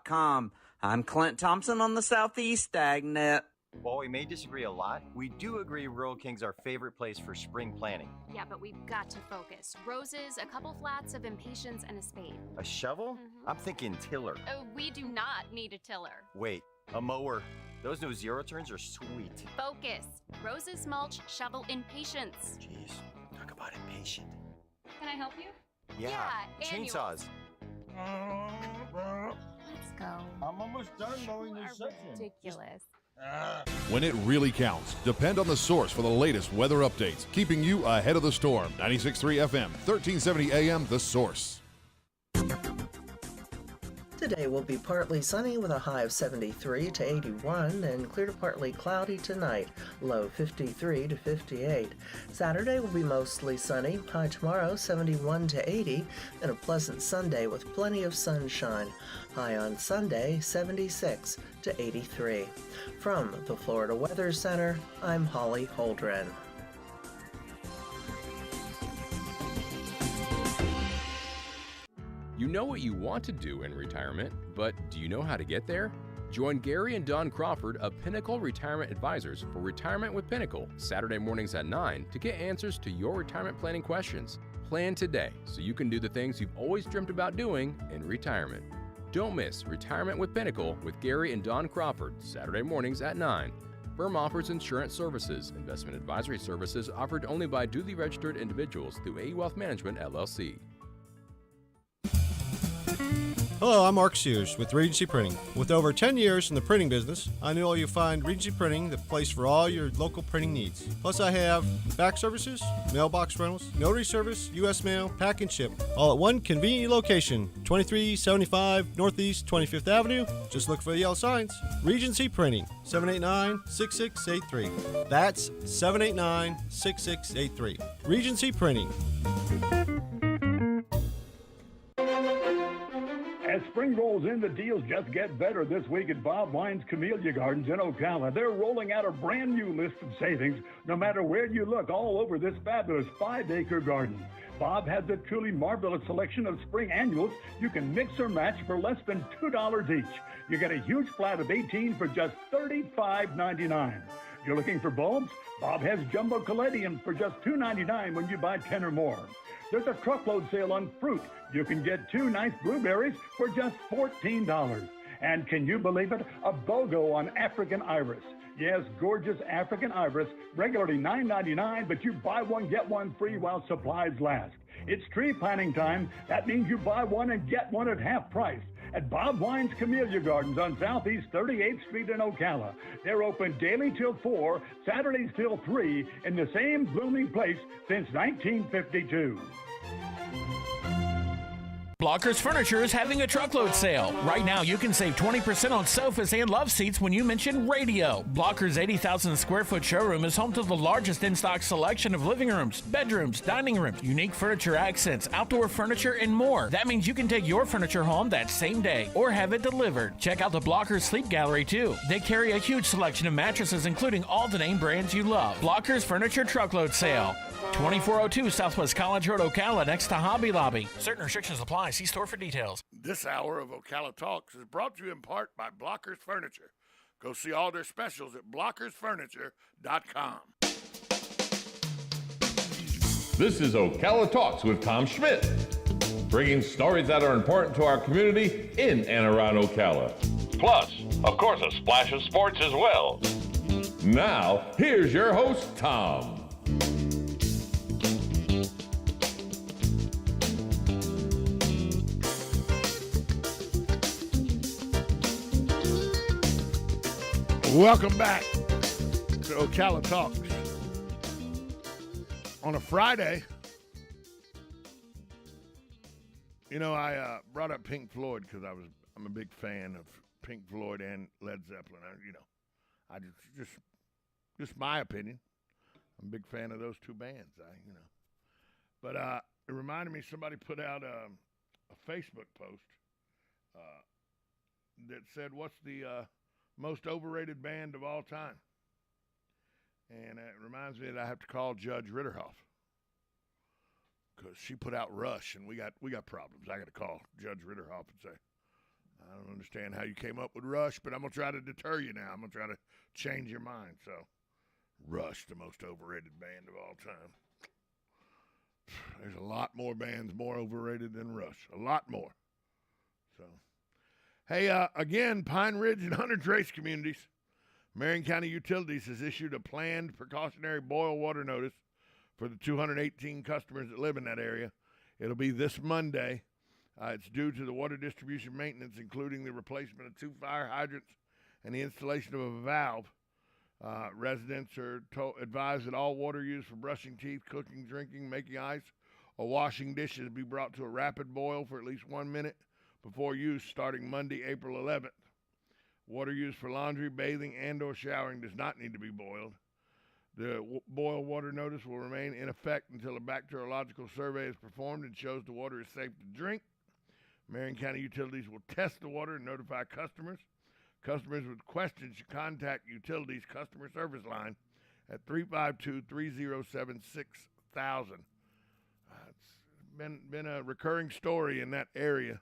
WOCA.com. I'm Clint Thompson on the Southeast AgNet. While we may disagree a lot, we do agree Rural King's our favorite place for spring planting. Yeah, but we've got to focus. Roses, a couple flats of impatiens, and a spade. A shovel? Mm-hmm. I'm thinking tiller. We do not need a tiller. Wait, a mower. Those new zero turns are sweet. Focus. Roses, mulch, shovel, impatiens. Jeez, talk about impatient. Can I help you? Yeah, chainsaws. Let's go. I'm almost done mowing this section. Ridiculous. When it really counts, depend on The Source for the latest weather updates, keeping you ahead of the storm. 96.3 FM, 1370 AM, The Source. Today will be partly sunny with a high of 73 to 81 and clear to partly cloudy tonight, low 53 to 58. Saturday will be mostly sunny, high tomorrow 71 to 80, and a pleasant Sunday with plenty of sunshine, high on Sunday 76 to 83. From the Florida Weather Center, I'm Holly Holdren. You know what you want to do in retirement, but do you know how to get there? Join Gary and Don Crawford of Pinnacle Retirement Advisors for Retirement with Pinnacle, Saturday mornings at 9 to get answers to your retirement planning questions. Plan today so you can do the things you've always dreamt about doing in retirement. Don't miss Retirement with Pinnacle with Gary and Don Crawford, Saturday mornings at 9. Firm offers insurance services. Investment advisory services offered only by duly registered individuals through AE Wealth Management, LLC. Hello, I'm Mark Sears with Regency Printing. With over 10 years in the printing business, I know you'll find Regency Printing the place for all your local printing needs. Plus, I have fax services, mailbox rentals, notary service, U.S. mail, pack and ship, all at one convenient location, 2375 Northeast 25th Avenue. Just look for the yellow signs. Regency Printing, 789-6683. That's 789-6683. Regency Printing. As spring rolls in, the deals just get better this week at Bob Wine's Camellia Gardens in Ocala. They're rolling out a brand new list of savings no matter where you look all over this fabulous 5-acre garden. Bob has a truly marvelous selection of spring annuals you can mix or match for less than $2 each. You get a huge flat of 18 for just $35.99. You're looking for bulbs? Bob has jumbo caladiums for just $2.99 when you buy 10 or more. There's a truckload sale on fruit. You can get 2 nice blueberries for just $14. And can you believe it? A BOGO on African iris. Yes, gorgeous African iris, regularly $9.99, but you buy one, get one free while supplies last. It's tree planting time. That means you buy one and get one at half price at Bob Wine's Camellia Gardens on Southeast 38th Street in Ocala. They're open daily till 4, Saturdays till 3, in the same blooming place since 1952. Blockers Furniture is having a truckload sale. Right now, you can save 20% on sofas and love seats when you mention radio. Blockers' 80,000 square foot showroom is home to the largest in-stock selection of living rooms, bedrooms, dining rooms, unique furniture accents, outdoor furniture, and more. That means you can take your furniture home that same day or have it delivered. Check out the Blockers Sleep Gallery, too. They carry a huge selection of mattresses, including all the name brands you love. Blockers Furniture Truckload Sale. 2402 Southwest College Road, Ocala, next to Hobby Lobby. Certain restrictions apply. See store for details. This hour of Ocala Talks is brought to you in part by Blockers Furniture. Go see all their specials at blockersfurniture.com. This is Ocala Talks with Tom Schmidt, bringing stories that are important to our community in and around Ocala. Plus, of course, a splash of sports as well. Now, here's your host, Tom. Welcome back to Ocala Talks. On a Friday, you know, I brought up Pink Floyd because I'm a big fan of Pink Floyd and Led Zeppelin. I just my opinion. I'm a big fan of those two bands. But it reminded me, somebody put out a Facebook post that said, "What's the most overrated band of all time?" And it reminds me that I have to call Judge Ritterhoff because she put out Rush, and we got problems. I got to call Judge Ritterhoff and say, I don't understand how you came up with Rush, but I'm going to try to deter you now. I'm going to try to change your mind. So, Rush, the most overrated band of all time. There's a lot more bands more overrated than Rush. A lot more. So, hey, again, Pine Ridge and Hunter Trace communities. Marion County Utilities has issued a planned precautionary boil water notice for the 218 customers that live in that area. It'll be this Monday. It's due to the water distribution maintenance, including the replacement of 2 fire hydrants and the installation of a valve. Residents are advised that all water used for brushing teeth, cooking, drinking, making ice, or washing dishes be brought to a rapid boil for at least 1 minute before use starting Monday, April 11th. Water used for laundry, bathing, and or showering does not need to be boiled. The boil water notice will remain in effect until a bacteriological survey is performed and shows the water is safe to drink. Marion County Utilities will test the water and notify customers. Customers with questions should contact Utilities Customer Service Line at 352-307-6000. It's been a recurring story in that area.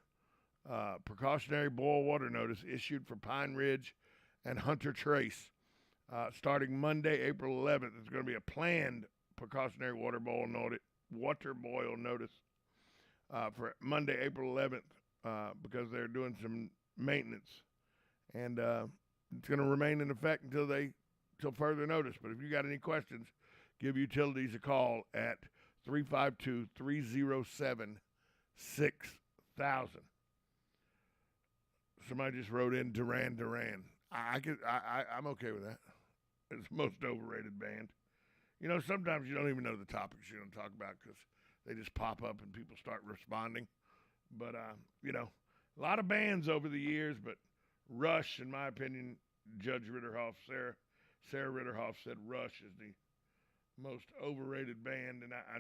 Precautionary boil water notice issued for Pine Ridge and Hunter Trace. Starting Monday, April 11th, it's going to be a planned precautionary water boil notice for Monday, April 11th, because they're doing some maintenance. And it's going to remain in effect until further notice. But if you got any questions, give Utilities a call at 352-307-6000. Somebody just wrote in Duran Duran. I'm okay with that. It's the most overrated band. You know, sometimes you don't even know the topics you're going to talk about because they just pop up and people start responding. But, you know, a lot of bands over the years, but Rush, in my opinion, Judge Ritterhoff, Sarah Ritterhoff said Rush is the most overrated band, and I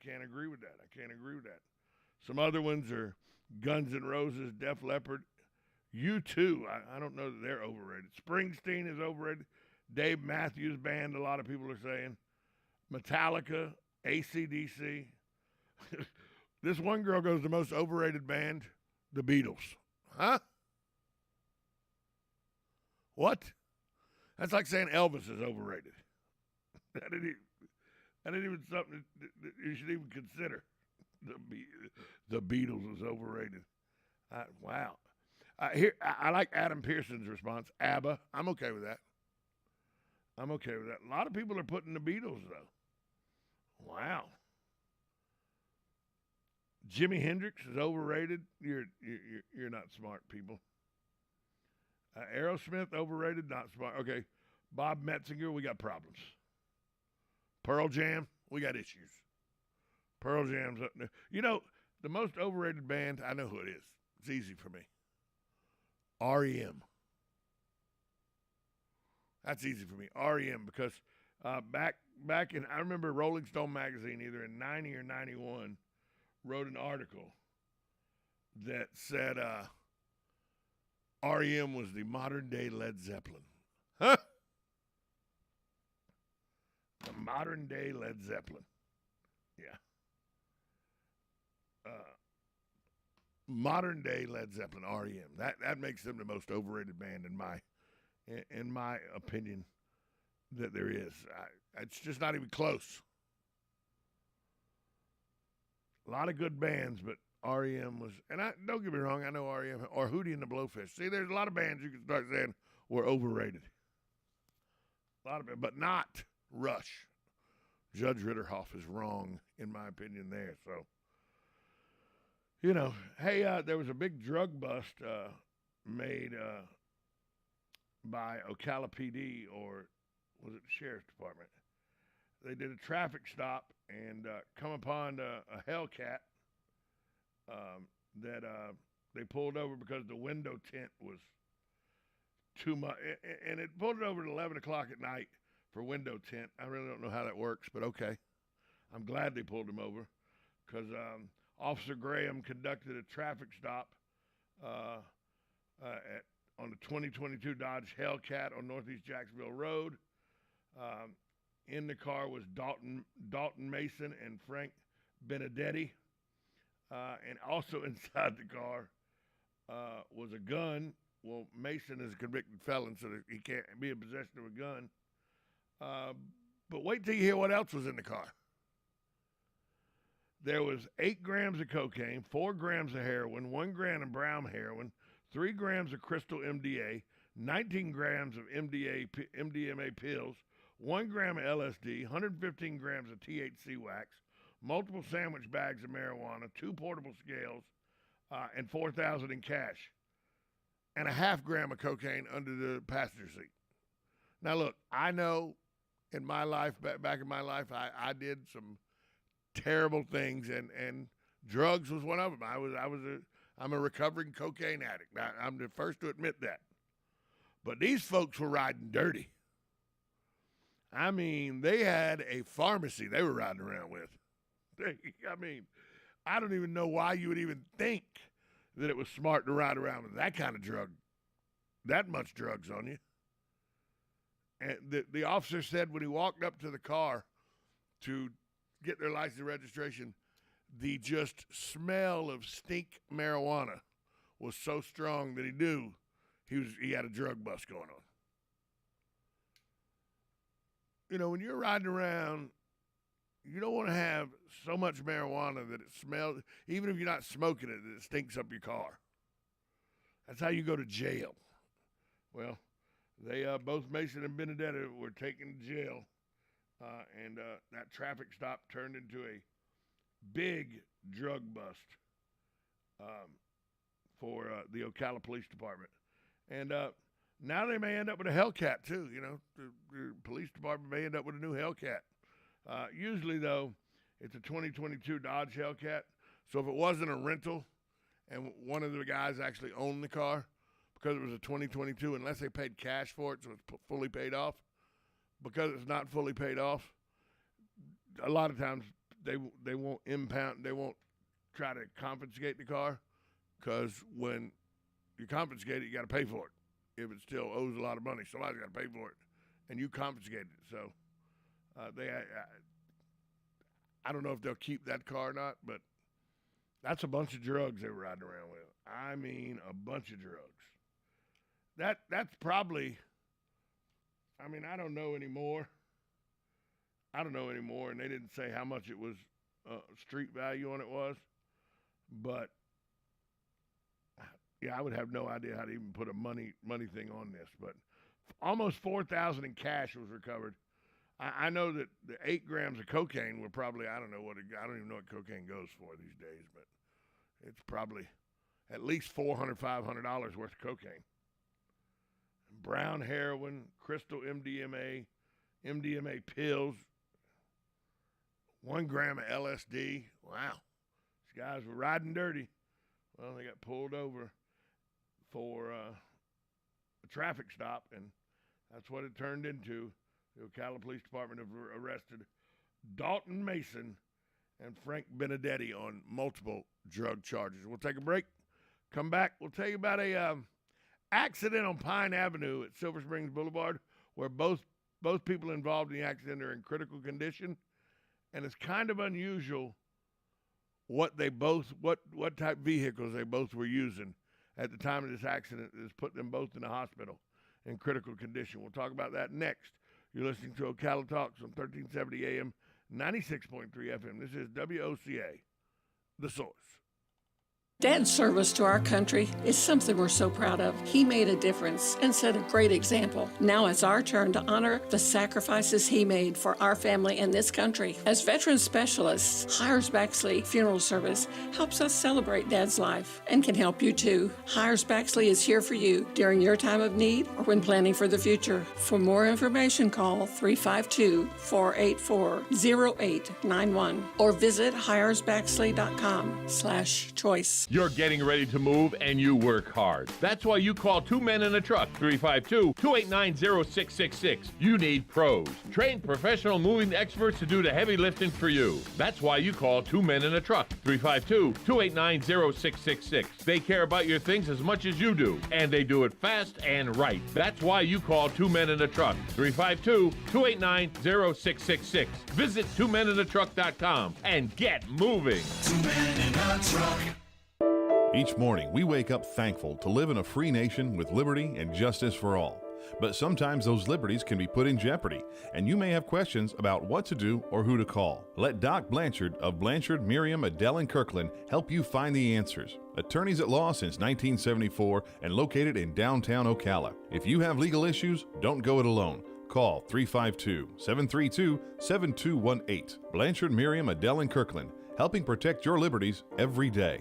can't agree with that. I can't agree with that. Some other ones are Guns N' Roses, Def Leppard, U2. I don't know that they're overrated. Springsteen is overrated. Dave Matthews Band, a lot of people are saying. Metallica, AC/DC. This one girl goes, the most overrated band, the Beatles. Huh? What? That's like saying Elvis is overrated. That ain't even something that you should even consider. The Beatles is overrated. Wow. I like Adam Pearson's response. ABBA. I'm okay with that. A lot of people are putting the Beatles, though. Wow. Jimi Hendrix is overrated. You're not smart, people. Aerosmith, overrated, not smart. Okay. Bob Metzinger, we got problems. Pearl Jam, we got issues. Pearl Jam's up there. You know, the most overrated band, I know who it is. It's easy for me. REM. That's easy for me. REM, because back in, I remember Rolling Stone magazine, either in 90 or 91, wrote an article that said REM was the modern day Led Zeppelin. Huh? The modern day Led Zeppelin. Yeah. Modern day Led Zeppelin, REM. That makes them the most overrated band in my opinion that there is. It's just not even close. A lot of good bands, but REM was, and don't get me wrong, I know REM or Hootie and the Blowfish. See, there's a lot of bands you can start saying were overrated. A lot of them, but not Rush. Judge Ritterhoff is wrong, in my opinion, there. So, you know, hey, there was a big drug bust made by Ocala PD, or was it the Sheriff's Department? They did a traffic stop and come upon a Hellcat that they pulled over because the window tint was too much. And it pulled it over at 11 o'clock at night for window tint. I really don't know how that works, but okay. I'm glad they pulled him over because Officer Graham conducted a traffic stop on the 2022 Dodge Hellcat on Northeast Jacksonville Road. In the car was Dalton Mason and Frank Benedetti. And also inside the car was a gun. Well, Mason is a convicted felon, so he can't be in possession of a gun. But wait till you hear what else was in the car. There was 8 grams of cocaine, 4 grams of heroin, 1 gram of brown heroin, 3 grams of crystal MDA, 19 grams of MDMA pills, 1 gram of LSD, 115 grams of THC wax, multiple sandwich bags of marijuana, 2 portable scales, and $4,000 in cash, and a half gram of cocaine under the passenger seat. Now, look, I know in my life, back in my life, I did some terrible things, and drugs was one of them. I'm a recovering cocaine addict. I'm the first to admit that. But these folks were riding dirty. I mean, they had a pharmacy they were riding around with. I don't even know why you would even think that it was smart to ride around with that kind of drug, that much drugs on you. And the officer said when he walked up to the car to get their license and registration, the just smell of stink marijuana was so strong that he knew he had a drug bust going on. You know, when you're riding around, you don't want to have so much marijuana that it smells, even if you're not smoking it, that it stinks up your car. That's how you go to jail. Well, they both Mason and Benedetta were taken to jail, and that traffic stop turned into a big drug bust for the Ocala Police Department. And now they may end up with a Hellcat, too. You know, the police department may end up with a new Hellcat. Usually, though, it's a 2022 Dodge Hellcat. So if it wasn't a rental and one of the guys actually owned the car, because it was a 2022, unless they paid cash for it, so it's fully paid off, because it's not fully paid off, a lot of times they won't impound, they won't try to confiscate the car, because when you confiscate it, you got to pay for it. If it still owes a lot of money, somebody's got to pay for it, and you confiscate it. So I don't know if they'll keep that car or not, but that's a bunch of drugs they were riding around with. I mean, a bunch of drugs. That's probably, I mean, I don't know anymore, and they didn't say how much it was, street value on it was, but yeah, I would have no idea how to even put a money thing on this, but almost $4,000 in cash was recovered. I know that the 8 grams of cocaine were probably, I don't even know what cocaine goes for these days, but it's probably at least $400, $500 worth of cocaine. Brown heroin, crystal MDMA, MDMA pills, 1 gram of LSD. Wow. These guys were riding dirty. Well, they got pulled over for a traffic stop, and that's what it turned into. The Ocala Police Department have arrested Dalton Mason and Frank Benedetti on multiple drug charges. We'll take a break. Come back. We'll tell you about a accident on Pine Avenue at Silver Springs Boulevard, where both people involved in the accident are in critical condition, and it's kind of unusual what type vehicles they both were using at the time of this accident that has put them both in the hospital in critical condition. We'll talk about that next. You're listening to Ocala Talks on 1370 AM, 96.3 FM. This is WOCA, The Source. Dad's service to our country is something we're so proud of. He made a difference and set a great example. Now it's our turn to honor the sacrifices he made for our family and this country. As veteran specialists, Hires Baxley Funeral Service helps us celebrate Dad's life and can help you too. Hires Baxley is here for you during your time of need or when planning for the future. For more information, call 352-484-0891 or visit hiresbaxley.com/choice. You're getting ready to move and you work hard. That's why you call Two Men in a Truck, 352-289-0666. You need pros. Trained professional moving experts to do the heavy lifting for you. That's why you call Two Men in a Truck, 352-289-0666. They care about your things as much as you do, and they do it fast and right. That's why you call Two Men in a Truck, 352-289-0666. Visit twomeninatruck.com and get moving. 2 Men in a Truck. Each morning, we wake up thankful to live in a free nation with liberty and justice for all. But sometimes those liberties can be put in jeopardy, and you may have questions about what to do or who to call. Let Doc Blanchard of Blanchard, Miriam, Adele, and Kirkland help you find the answers. Attorneys at law since 1974 and located in downtown Ocala. If you have legal issues, don't go it alone. Call 352-732-7218. Blanchard, Miriam, Adele, and Kirkland, helping protect your liberties every day.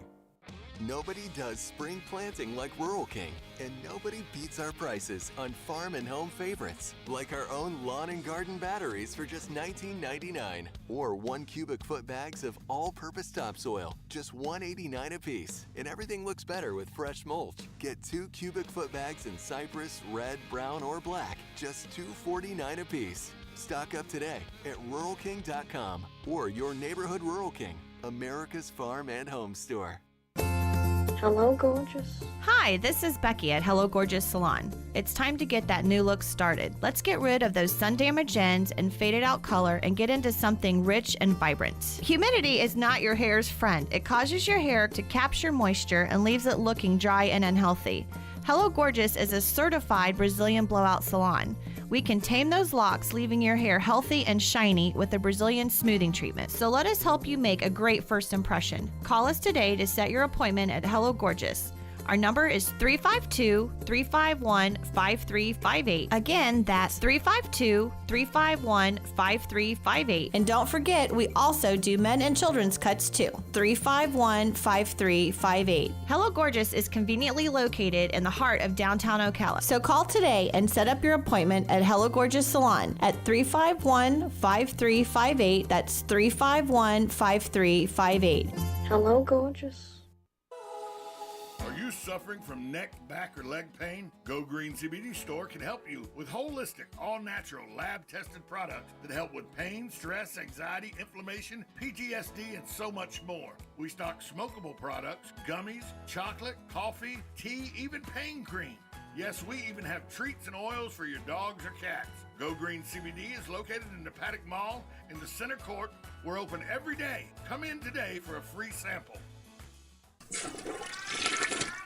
Nobody does spring planting like Rural King, and nobody beats our prices on farm and home favorites, like our own lawn and garden batteries for just $19.99, or 1 cubic foot bags of all-purpose topsoil, just $1.89 a piece, and everything looks better with fresh mulch. Get 2 cubic foot bags in cypress, red, brown, or black, just $2.49 a piece. Stock up today at ruralking.com or your neighborhood Rural King, America's farm and home store. Hello, gorgeous. Hi, this is Becky at Hello Gorgeous Salon. It's time to get that new look started. Let's get rid of those sun-damaged ends and faded out color and get into something rich and vibrant. Humidity is not your hair's friend. It causes your hair to capture moisture and leaves it looking dry and unhealthy. Hello Gorgeous is a certified Brazilian blowout salon. We can tame those locks, leaving your hair healthy and shiny with a Brazilian smoothing treatment. So let us help you make a great first impression. Call us today to set your appointment at Hello Gorgeous. Our number is 352-351-5358. Again, that's 352-351-5358. And don't forget, we also do men and children's cuts too. 351-5358. Hello Gorgeous is conveniently located in the heart of downtown Ocala. So call today and set up your appointment at Hello Gorgeous Salon at 351-5358. That's 351-5358. Hello, gorgeous. Are you suffering from neck, back, or leg pain? Go Green CBD Store can help you with holistic, all-natural, lab-tested products that help with pain, stress, anxiety, inflammation, PTSD, and so much more. We stock smokable products, gummies, chocolate, coffee, tea, even pain cream. Yes, we even have treats and oils for your dogs or cats. Go Green CBD is located in the Paddock Mall in the center court. We're open every day. Come in today for a free sample.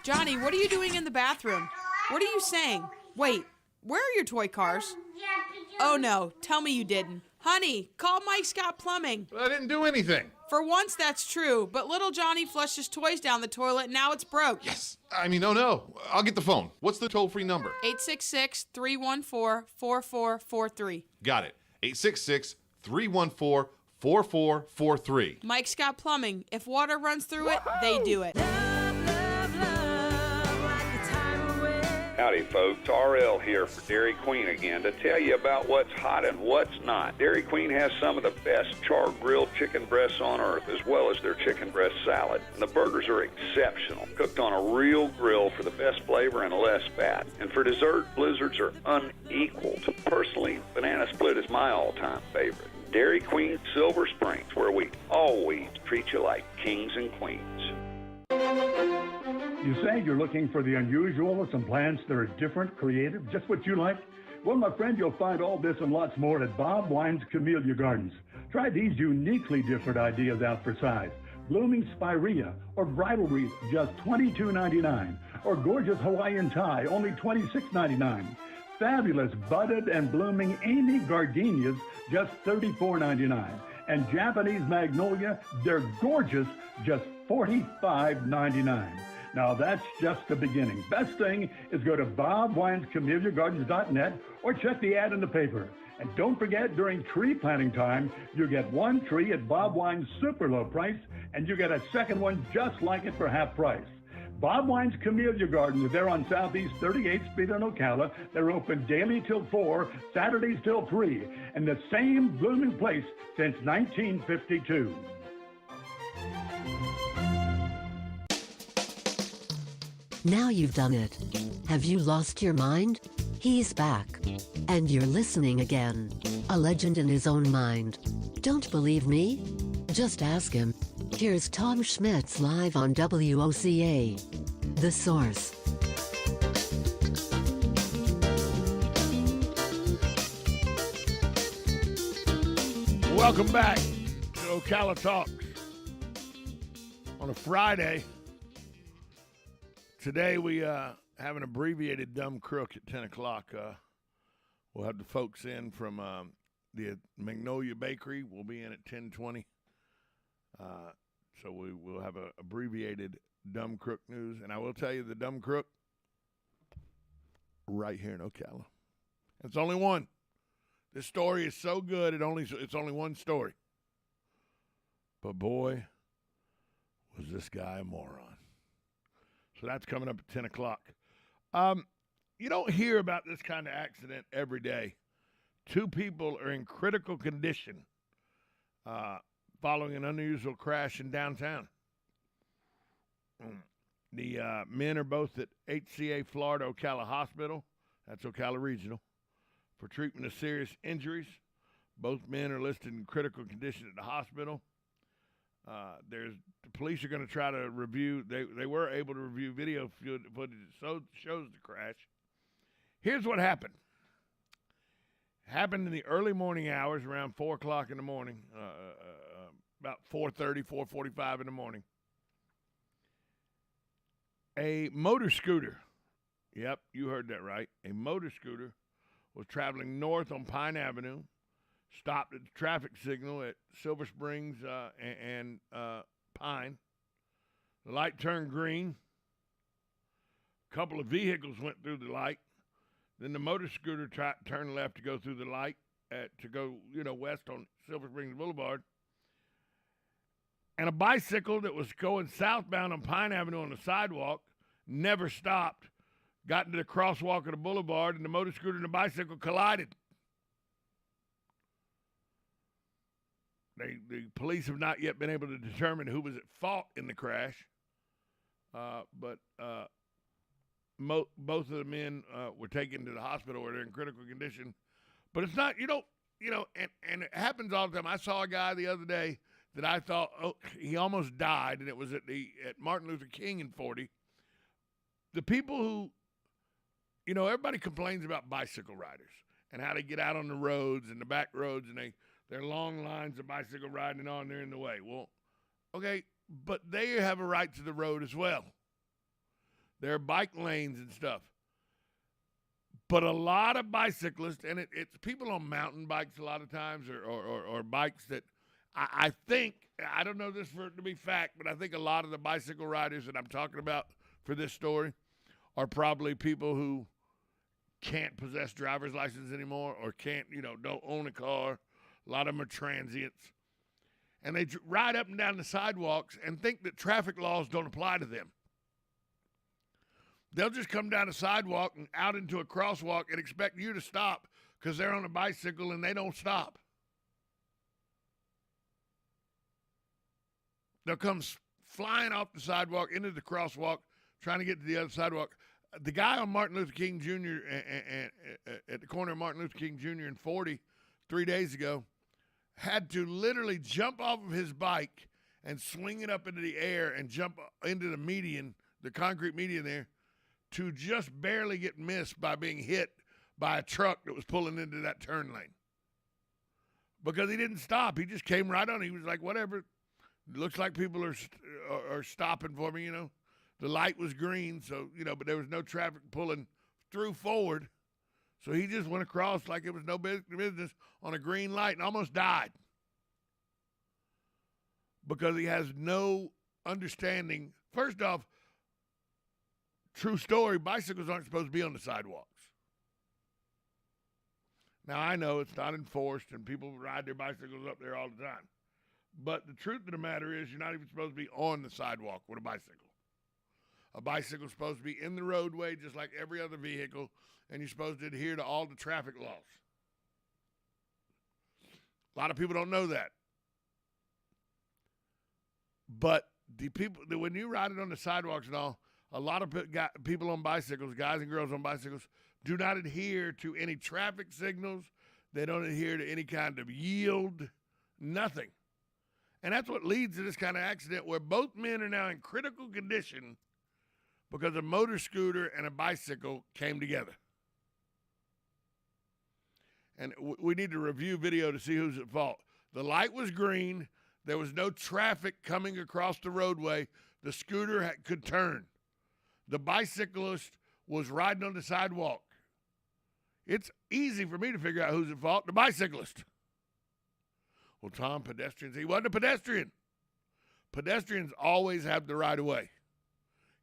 Johnny, what are you doing in the bathroom? What are you saying? Wait, where are your toy cars? Oh no, tell me you didn't. Honey, call Mike Scott Plumbing. I didn't do anything. For once, that's true, but little Johnny flushed his toys down the toilet and now it's broke. Yes. No. I'll get the phone. What's the toll-free number? 866-314-4443. Got it. 866-314-4443. Mike Scott Plumbing. If water runs through it, they do it. Howdy folks, RL here for Dairy Queen again to tell you about what's hot and what's not. Dairy Queen has some of the best char-grilled chicken breasts on earth, as well as their chicken breast salad. And the burgers are exceptional, cooked on a real grill for the best flavor and less fat. And for dessert, blizzards are unequaled. Personally, banana split is my all-time favorite. Dairy Queen Silver Springs, where we always treat you like kings and queens. You say you're looking for the unusual with some plants that are different, creative, just what you like? Well, my friend, you'll find all this and lots more at Bob Wine's Camellia Gardens. Try these uniquely different ideas out for size. Blooming spirea or bridal wreath, just $22.99. Or gorgeous Hawaiian tie, only $26.99. Fabulous budded and blooming Amy gardenias, just $34.99. And Japanese magnolia, they're gorgeous, just $45.99. Now that's just the beginning. Best thing is go to bobwinescamelliagardens.net or check the ad in the paper. And don't forget, during tree planting time, you get one tree at Bob Wine's super low price, and you get a second one just like it for half price. Bob Wine's Camellia Gardens, they're on Southeast 38th Street in Ocala. They're open daily till 4, Saturdays till 3, and the same blooming place since 1952. Now you've done it. Have you lost your mind? He's back. And you're listening again. A legend in his own mind. Don't believe me? Just ask him. Here's Tom Schmitz live on WOCA. The Source. Welcome back to Ocala Talks on a Friday. Today we have an abbreviated dumb crook at 10 o'clock. We'll have the folks in from the Magnolia Bakery. We'll be in at 10:20. So we will have an abbreviated dumb crook news. And I will tell you the dumb crook right here in Ocala. It's only one. This story is so good, it's only one story. But boy, was this guy a moron. So that's coming up at 10 o'clock. You don't hear about this kind of accident every day. 2 people are in critical condition following an unusual crash in downtown. The men are both at HCA Florida Ocala Hospital. That's Ocala Regional. For treatment of serious injuries. Both men are listed in critical condition at the hospital. The police are going to try to review. They were able to review video footage that shows the crash. Here's what happened. Happened in the early morning hours, around 4 o'clock in the morning, about 4:30, 4:45 in the morning. A motor scooter, yep, you heard that right, a motor scooter was traveling north on Pine Avenue, stopped at the traffic signal at Silver Springs and Pine. The light turned green. A couple of vehicles went through the light. Then the motor scooter turned left to go through the light to go, west on Silver Springs Boulevard. And a bicycle that was going southbound on Pine Avenue on the sidewalk never stopped, got into the crosswalk of the boulevard, and the motor scooter and the bicycle collided. The police have not yet been able to determine who was at fault in the crash, but both of the men were taken to the hospital where they're in critical condition. But it's not, and it happens all the time. I saw a guy the other day that I thought, he almost died, and it was at Martin Luther King in 40. The people who, everybody complains about bicycle riders and how they get out on the roads and the back roads, and there are long lines of bicycle riding on there in the way. Well, okay, but they have a right to the road as well. There are bike lanes and stuff. But a lot of bicyclists, and it's people on mountain bikes a lot of times, or bikes that I think, I don't know this to be fact, but I think a lot of the bicycle riders that I'm talking about for this story are probably people who can't possess driver's license anymore or can't, don't own a car. A lot of them are transients. And they ride up and down the sidewalks and think that traffic laws don't apply to them. They'll just come down a sidewalk and out into a crosswalk and expect you to stop because they're on a bicycle and they don't stop. They'll come flying off the sidewalk into the crosswalk, trying to get to the other sidewalk. The guy on Martin Luther King Jr. At the corner of Martin Luther King Jr. and 40 3 days ago had to literally jump off of his bike and swing it up into the air and jump into the median, the concrete median there, to just barely get missed by being hit by a truck that was pulling into that turn lane. Because he didn't stop. He just came right on. He was like, whatever. Looks like people are stopping for me, The light was green, so, but there was no traffic pulling through forward. So he just went across like it was no business on a green light and almost died. Because he has no understanding. First off, true story, bicycles aren't supposed to be on the sidewalks. Now, I know it's not enforced and people ride their bicycles up there all the time. But the truth of the matter is you're not even supposed to be on the sidewalk with a bicycle. A bicycle's supposed to be in the roadway just like every other vehicle, and you're supposed to adhere to all the traffic laws. A lot of people don't know that. But when you ride it on the sidewalks and all, a lot of people on bicycles, guys and girls on bicycles, do not adhere to any traffic signals. They don't adhere to any kind of yield, nothing. And that's what leads to this kind of accident where both men are now in critical condition because a motor scooter and a bicycle came together. And we need to review video to see who's at fault. The light was green. There was no traffic coming across the roadway. The scooter could turn. The bicyclist was riding on the sidewalk. It's easy for me to figure out who's at fault. The bicyclist. Well, Tom, pedestrians. He wasn't a pedestrian. Pedestrians always have the right of way.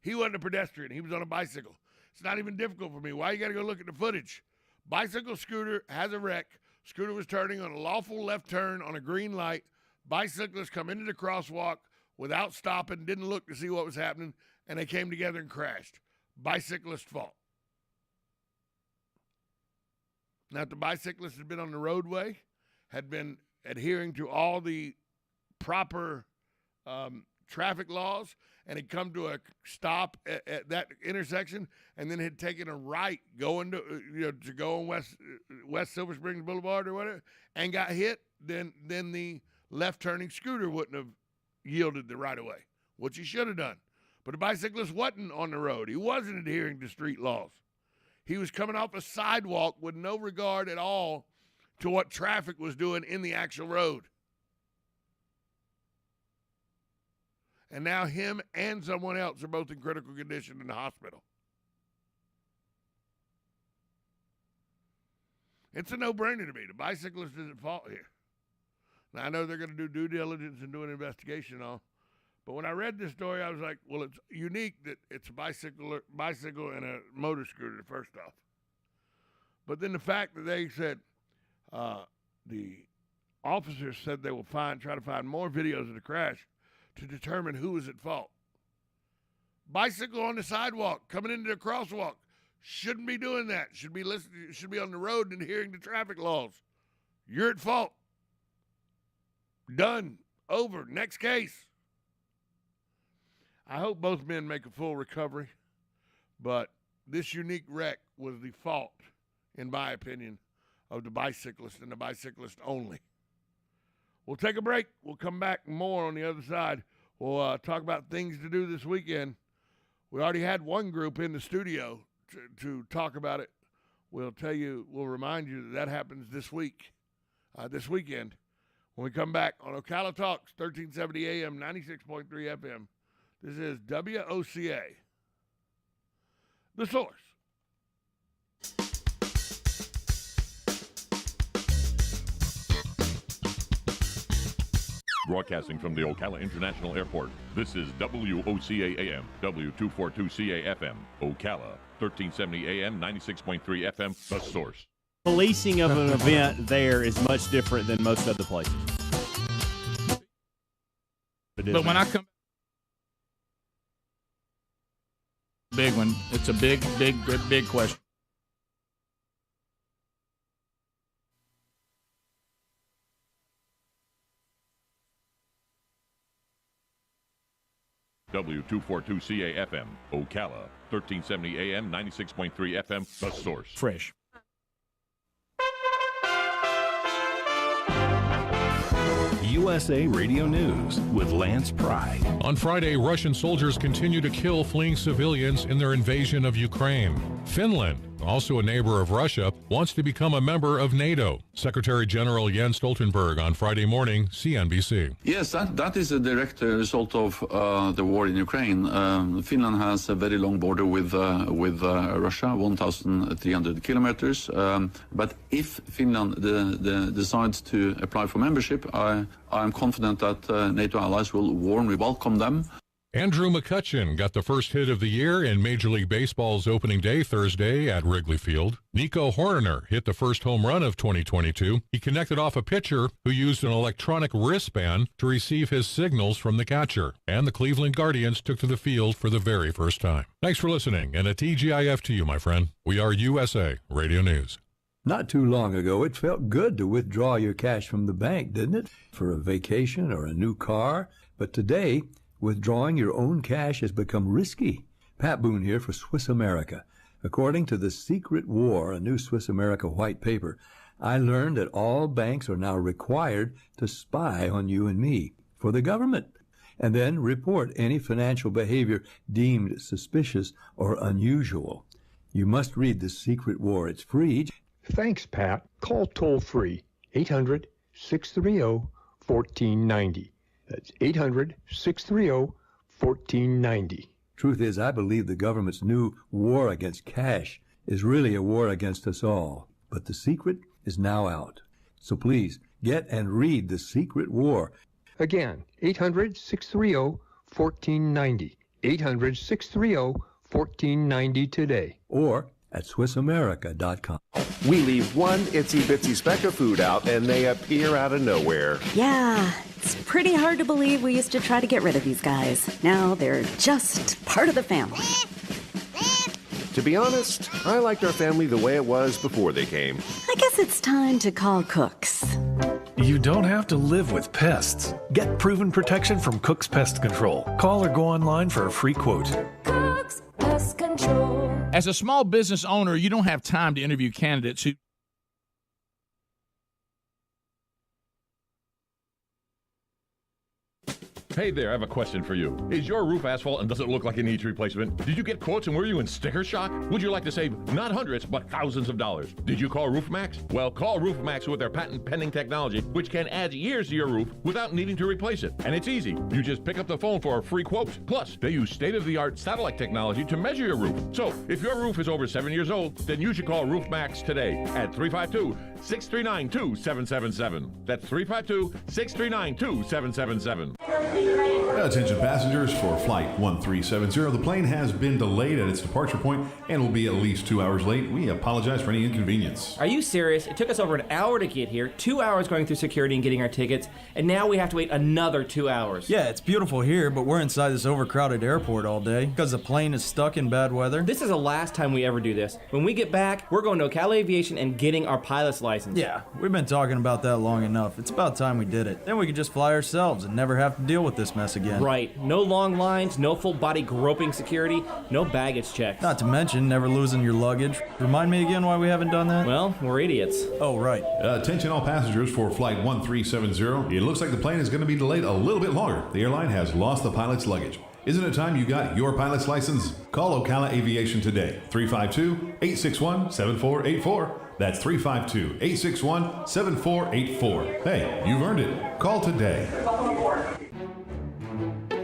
He wasn't a pedestrian. He was on a bicycle. It's not even difficult for me. Why you got to go look at the footage? Bicycle scooter has a wreck. Scooter was turning on a lawful left turn on a green light. Bicyclists come into the crosswalk without stopping, didn't look to see what was happening, and they came together and crashed. Bicyclist fault. Now, if the bicyclist had been on the roadway, had been adhering to all the proper traffic laws, and had come to a stop at that intersection, and then had taken a right going to go on West Silver Springs Boulevard or whatever, and got hit, then the left turning scooter wouldn't have yielded the right of way, which he should have done. But the bicyclist wasn't on the road. He wasn't adhering to street laws. He was coming off a sidewalk with no regard at all to what traffic was doing in the actual road. And now him and someone else are both in critical condition in the hospital. It's a no-brainer to me. The bicyclist is at fault here. Now, I know they're going to do due diligence and do an investigation on, but when I read this story, I was like, well, it's unique that it's a bicycle and a motor scooter, first off. But then the fact that they said the officers said they will try to find more videos of the crash to determine who was at fault. Bicycle on the sidewalk, coming into the crosswalk, shouldn't be doing that. Should be on the road and adhering to traffic laws. You're at fault. Done. Over. Next case. I hope both men make a full recovery, but this unique wreck was the fault, in my opinion, of the bicyclist and the bicyclist only. We'll take a break. We'll come back more on the other side. We'll talk about things to do this weekend. We already had one group in the studio to talk about it. We'll remind you that happens this weekend. When we come back on Ocala Talks, 1370 AM, 96.3 FM. This is WOCA, The Source. Broadcasting from the Ocala International Airport, this is WOCA AM, W242CA FM, Ocala, 1370 AM, 96.3 FM, The Source. Policing of an event there is much different than most other places. But when I come, big one. It's a big question. W242CA FM, Ocala, 1370 AM, 96.3 FM, The Source. Fresh. USA Radio News with Lance Pride. On Friday, Russian soldiers continue to kill fleeing civilians in their invasion of Ukraine. Finland, also a neighbor of Russia, wants to become a member of NATO. Secretary General Jens Stoltenberg on Friday morning, CNBC. Yes, that is a direct result of the war in Ukraine. Finland has a very long border with Russia, 1,300 kilometers. But if Finland decides to apply for membership, I'm confident that NATO allies will warmly welcome them. Andrew McCutchen got the first hit of the year in Major League Baseball's opening day Thursday at Wrigley Field. Nico Horner hit the first home run of 2022. He connected off a pitcher who used an electronic wristband to receive his signals from the catcher. And the Cleveland Guardians took to the field for the very first time. Thanks for listening, and a TGIF to you, my friend. We are USA Radio News. Not too long ago, it felt good to withdraw your cash from the bank, didn't it? For a vacation or a new car. But today, withdrawing your own cash has become risky. Pat Boone here for Swiss America. According to The Secret War, a new Swiss America white paper, I learned that all banks are now required to spy on you and me for the government, and then report any financial behavior deemed suspicious or unusual. You must read The Secret War. It's free. Thanks, Pat. Call toll-free 800-630-1490. That's 800-630-1490. Truth is, I believe the government's new war against cash is really a war against us all. But the secret is now out. So please, get and read The Secret War. Again, 800-630-1490. 800-630-1490 today. Or at SwissAmerica.com. We leave one itsy bitsy speck of food out and they appear out of nowhere. Yeah, it's pretty hard to believe we used to try to get rid of these guys. Now they're just part of the family. To be honest, I liked our family the way it was before they came. I guess it's time to call Cooks. You don't have to live with pests. Get proven protection from Cook's Pest Control. Call or go online for a free quote. Cook's Pest Control. As a small business owner, you don't have time to interview candidates who... Hey there, I have a question for you. Is your roof asphalt and does it look like it needs replacement? Did you get quotes and were you in sticker shock? Would you like to save not hundreds, but thousands of dollars? Did you call RoofMax? Well, call RoofMax with their patent-pending technology, which can add years to your roof without needing to replace it. And it's easy. You just pick up the phone for a free quote. Plus, they use state-of-the-art satellite technology to measure your roof. So, if your roof is over 7 years old, then you should call RoofMax today at 352-639-2777. That's 352-639-2777. Attention passengers for Flight 1370. The plane has been delayed at its departure point and will be at least 2 hours late. We apologize for any inconvenience. Are you serious? It took us over an hour to get here, 2 hours going through security and getting our tickets, and now we have to wait another 2 hours. Yeah, it's beautiful here, but we're inside this overcrowded airport all day because the plane is stuck in bad weather. This is the last time we ever do this. When we get back, we're going to Ocala Aviation and getting our pilot's license. Yeah, we've been talking about that long enough. It's about time we did it. Then we could just fly ourselves and never have to deal with this mess again. Right. No long lines, no full body groping security, no baggage checks. Not to mention never losing your luggage. Remind me again why we haven't done that? Well, we're idiots. Oh, right. Attention all passengers for Flight 1370. It looks like the plane is going to be delayed a little bit longer. The airline has lost the pilot's luggage. Isn't it time you got your pilot's license? Call Ocala Aviation today. 352-861-7484. That's 352-861-7484. Hey, you've earned it. Call today.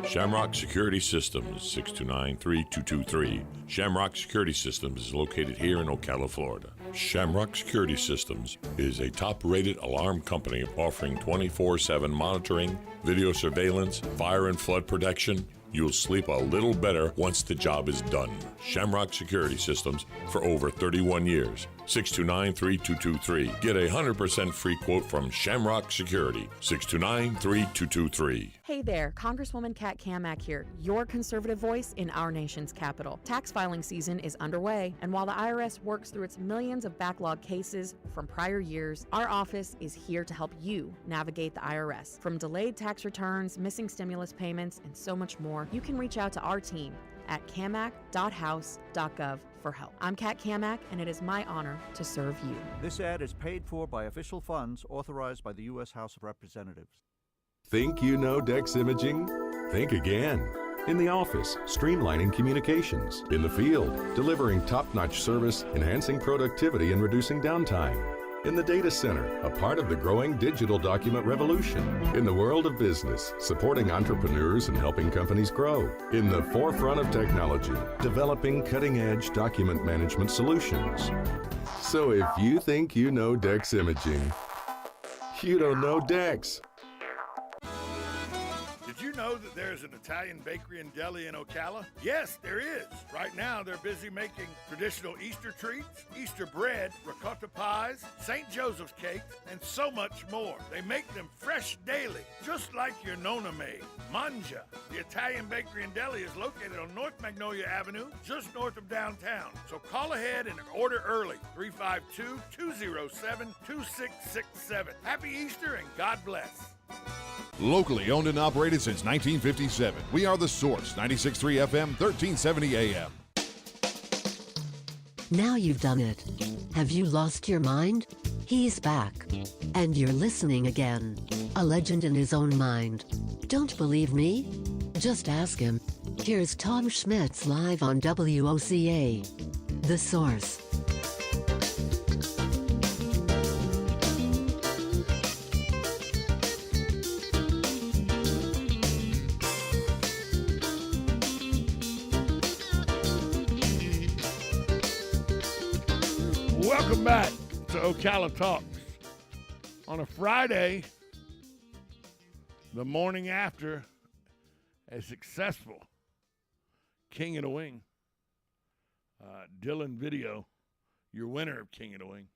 Shamrock Security Systems, 629-3223. Shamrock Security Systems is located here in Ocala, Florida. Shamrock Security Systems is a top-rated alarm company offering 24/7 monitoring, video surveillance, fire and flood protection. You'll sleep a little better once the job is done. Shamrock Security Systems for over 31 years. 629-3223. Get a 100% free quote from Shamrock Security. 629-3223. Hey there, Congresswoman Kat Kamak here, your conservative voice in our nation's capital. Tax filing season is underway, and while the IRS works through its millions of backlog cases from prior years, our office is here to help you navigate the IRS. From delayed tax returns, missing stimulus payments, and so much more, you can reach out to our team at kamak.house.gov for help. I'm Kat Kamak, and it is my honor to serve you. This ad is paid for by official funds authorized by the U.S. House of Representatives. Think you know Dex Imaging? Think again. In the office, streamlining communications. In the field, delivering top-notch service, enhancing productivity and reducing downtime. In the data center, a part of the growing digital document revolution. In the world of business, supporting entrepreneurs and helping companies grow. In the forefront of technology, developing cutting-edge document management solutions. So if you think you know Dex Imaging, you don't know Dex. Did you know that there's an Italian bakery and deli in Ocala? Yes, there is. Right now, they're busy making traditional Easter treats, Easter bread, ricotta pies, St. Joseph's cakes, and so much more. They make them fresh daily, just like your Nonna made. Mangia. The Italian bakery and deli is located on North Magnolia Avenue, just north of downtown. So call ahead and order early. 352-207-2667. Happy Easter and God bless. Locally owned and operated since 1957. We are The Source, 96.3 FM, 1370 AM. Now you've done it. Have you lost your mind? He's back. And you're listening again. A legend in his own mind. Don't believe me? Just ask him. Here's Tom Schmitz live on WOCA. The Source. Welcome back to Ocala Talks. On a Friday, the morning after a successful King of the Wing, Dylan Video, your winner of King of the Wing.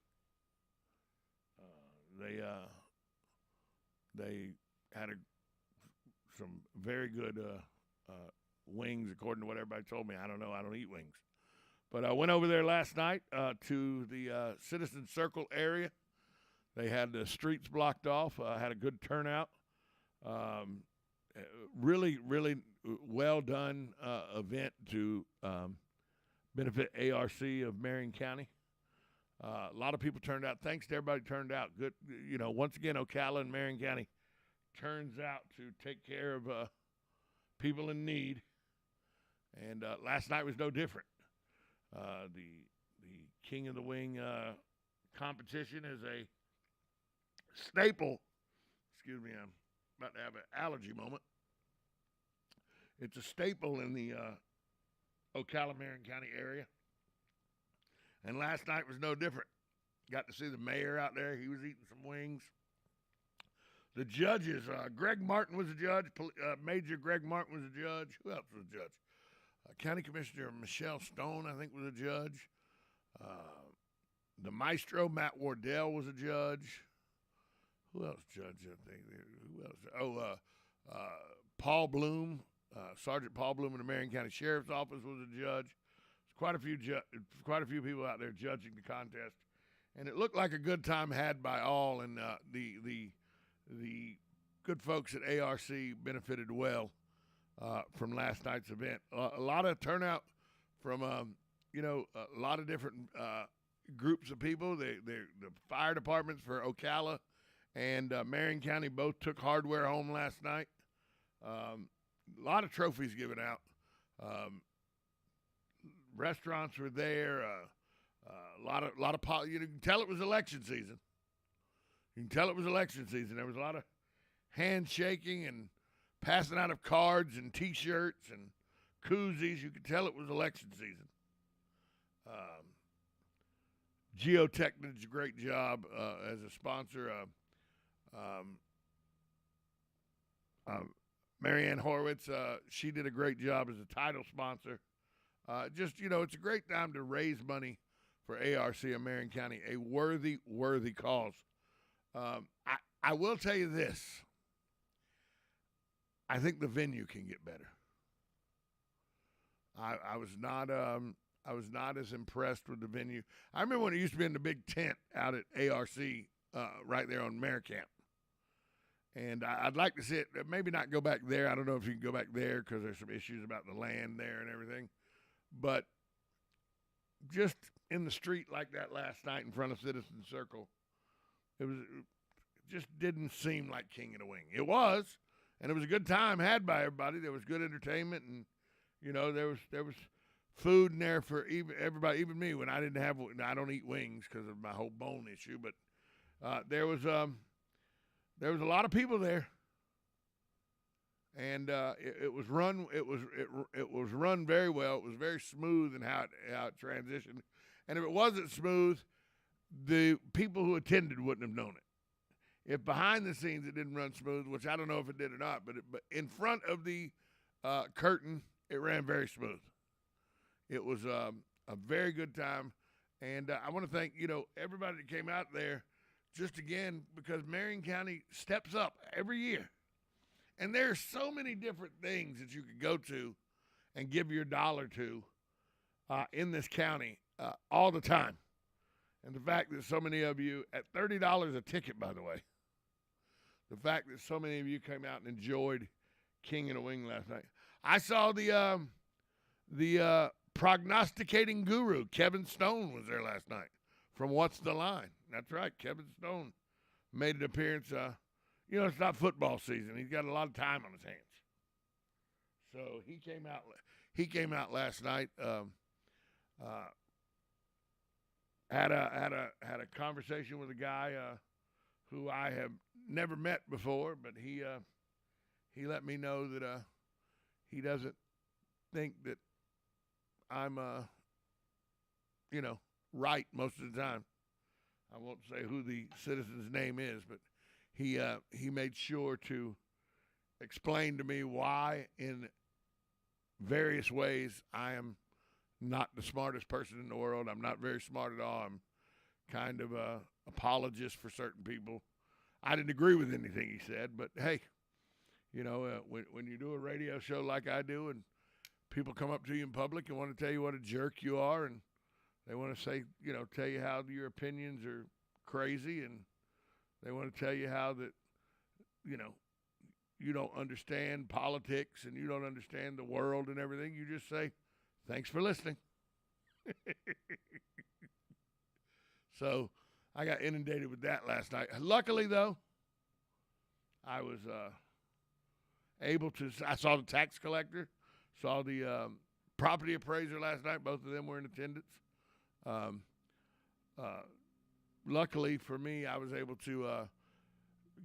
They had some very good wings, according to what everybody told me. I don't know. I don't eat wings. But I went over there last night to the Citizen Circle area. They had the streets blocked off. Had a good turnout. Really, really well done event to benefit ARC of Marion County. A lot of people turned out. Thanks to everybody who turned out. Good, once again, Ocala and Marion County turns out to take care of people in need. And last night was no different. The King of the Wing competition is a staple. Excuse me, I'm about to have an allergy moment. It's a staple in the Ocala, Marion County area. And last night was no different. Got to see the mayor out there. He was eating some wings. The judges, Greg Martin was a judge. Major Greg Martin was a judge. Who else was a judge? County Commissioner Michelle Stone, I think, was a judge. The maestro, Matt Wardell, was a judge. Who else judged, I think? Who else? Paul Bloom, Sergeant Paul Bloom in the Marion County Sheriff's Office was a judge. Quite a few people out there judging the contest. And it looked like a good time had by all, and the good folks at ARC benefited well from last night's event. A lot of turnout from, a lot of different groups of people. The fire departments for Ocala and Marion County both took hardware home last night. A lot of trophies given out. Restaurants were there. A lot of you can tell it was election season. There was a lot of handshaking and passing out of cards and T-shirts and koozies. You could tell it was election season. Geotech did a great job as a sponsor. Marianne Horowitz, she did a great job as a title sponsor. It's a great time to raise money for ARC of Marion County, a worthy cause. I will tell you this. I think the venue can get better. I was not as impressed with the venue. I remember when it used to be in the big tent out at ARC, right there on Maricamp. And I'd like to see it, maybe not go back there. I don't know if you can go back there because there's some issues about the land there and everything. But just in the street like that last night in front of Citizen Circle, it just didn't seem like King of the Wing. It was, and it was a good time had by everybody. There was good entertainment, and there was food in there for everybody, even me when I don't eat wings because of my whole bone issue. But there was a lot of people there, and it was run. It was run very well. It was very smooth in how it transitioned. And if it wasn't smooth, the people who attended wouldn't have known it. If behind the scenes it didn't run smooth, which I don't know if it did or not, but in front of the curtain, it ran very smooth. It was a very good time, and I want to thank everybody that came out there. Just again, because Marion County steps up every year. And there are so many different things that you could go to and give your dollar to in this county all the time. And the fact that so many of you, at $30 a ticket, by the way, the fact that so many of you came out and enjoyed King of the Wing last night. I saw the prognosticating guru, Kevin Stone, was there last night from What's the Line. That's right. Kevin Stone made an appearance. It's not football season. He's got a lot of time on his hands. So he came out. He came out last night. Had a conversation with a guy who I have never met before, but he let me know that he doesn't think that I'm right most of the time. I won't say who the citizen's name is, but he made sure to explain to me why in various ways I am not the smartest person in the world. I'm not very smart at all. I'm kind of a apologist for certain people. I didn't agree with anything he said, but hey, you know, when you do a radio show like I do and people come up to you in public and want to tell you what a jerk you are, and they want to say, you know, tell you how your opinions are crazy, and they want to tell you how that, you know, you don't understand politics and you don't understand the world and everything, you just say, thanks for listening. So I got inundated with that last night. Luckily, though, I was able to, I saw the tax collector, saw the property appraiser last night. Both of them were in attendance. Luckily for me, I was able to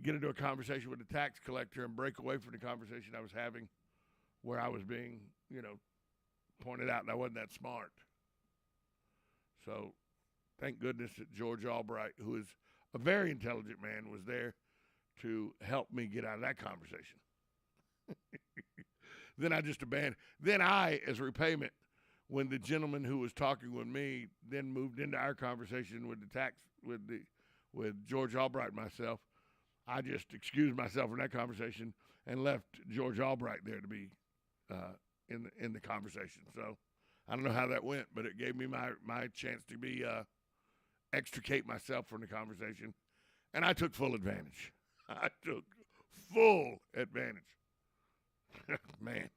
get into a conversation with the tax collector and break away from the conversation I was having where I was being, you know, pointed out and I wasn't that smart. So thank goodness that George Albright, who is a very intelligent man, was there to help me get out of that conversation. Then I just abandoned. Then I, as repayment, when the gentleman who was talking with me then moved into our conversation with with George Albright and myself, I just excused myself from that conversation and left George Albright there to be in the conversation. So I don't know how that went, but it gave me my chance to be extricate myself from the conversation, and I took full advantage. I took full advantage. Man,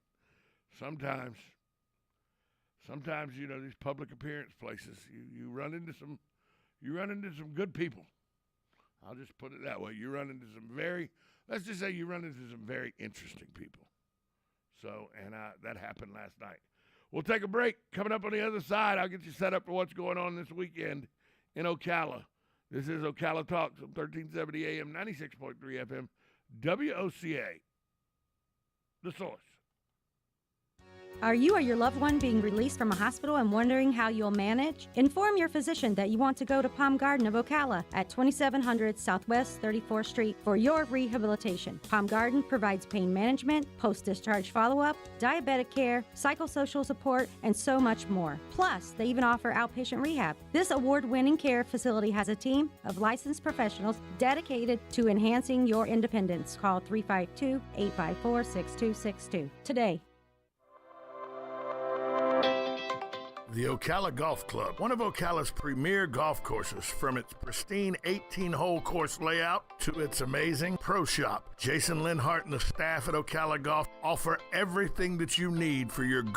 sometimes you know, these public appearance places, you run into some good people. I'll just put it that way. You run into some let's just say you run into some very interesting people. So, and that happened last night. We'll take a break. Coming up on the other side, I'll get you set up for what's going on this weekend in Ocala. This is Ocala Talks on 1370 AM, 96.3 FM, WOCA, The Source. Are you or your loved one being released from a hospital and wondering how you'll manage? Inform your physician that you want to go to Palm Garden of Ocala at 2700 Southwest 34th Street for your rehabilitation. Palm Garden provides pain management, post-discharge follow-up, diabetic care, psychosocial support, and so much more. Plus, they even offer outpatient rehab. This award-winning care facility has a team of licensed professionals dedicated to enhancing your independence. Call 352-854-6262 today. The Ocala Golf Club, one of Ocala's premier golf courses, from its pristine 18-hole course layout to its amazing pro shop. Jason Linhart and the staff at Ocala Golf offer everything that you need for your golf